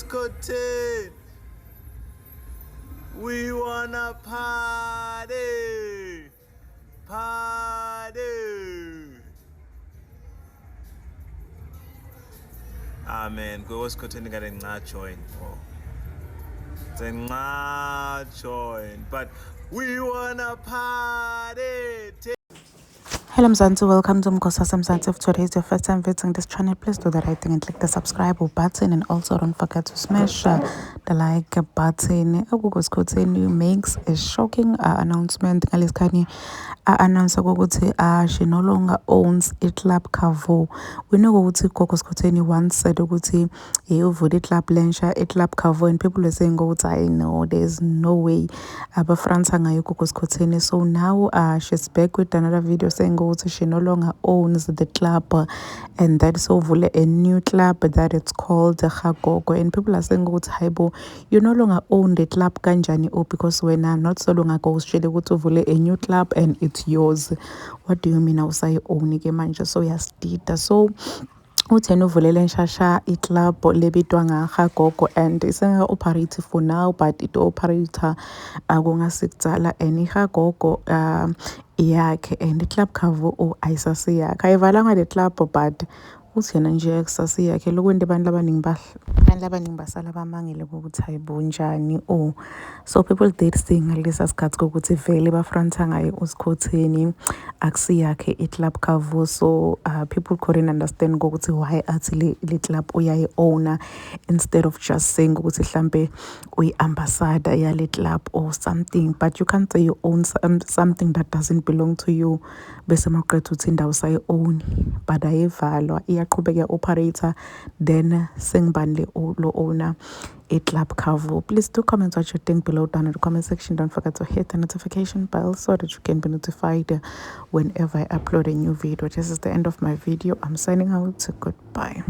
Skhotheni. We wanna party. Party. Amen. Go Skhotheni got a join. It's a join. But we wanna party. Hello Mzansi, welcome to Mkosasa Mzansi. If today is your first time visiting this channel, please do the right thing and click the subscribe button, and also don't forget to smash the like button. Google Skhotheni makes a shocking announcement. Ngalesikhathi announce ukuthi she no longer owns iClub Cavo. We know ukuthi Gogo Skhotheni once said ukuthi uvule iClub lensha iClub Cavo, and people were saying ukuthi I know there's no way abafrance ngayo Gogo Skhotheni. So now she's back with another video saying she no longer owns the club, and that's over a new club that it's called Khagogo. And people are saying Haibo, you no longer own the club kanjani, because when not so long ago uvule a new club and it's yours. What do you mean awusayi own ke manje? So yasdida. So uthena uvulele nshasha iClub lebitwa ngaKhagogo, and isenga-operate for now, but it operator kungasikudzala, and iKhagogo yakhe, and iClub Cavo ayisasi yakhe. Ayivalanga le club, but uthi yena nje ekusasi yakhe. Lokwente abantu abaningi basala bamangele ukuthi hayibo njani. So people did sing ngalesa sikhathi kokuthi vele bafranta ngayo uSkhotheni akusi yakhe iClub Cavo. So people couldn't understand ukuthi why athi le club uyayi owner, instead of just saying ukuthi hlambe uyi-ambassador yale club or something. But you can't say you own something that doesn't belong to you bese maqedwe uthi indawo sayi own, but ayivalwa iyaqhubeka operator. Then sengibani lo owner iClub Cavo. Please do comment what you think below down in the comment section. Don't forget to hit the notification bell so that you can be notified whenever I upload a new video. This is the end of my video. I'm signing out. Goodbye.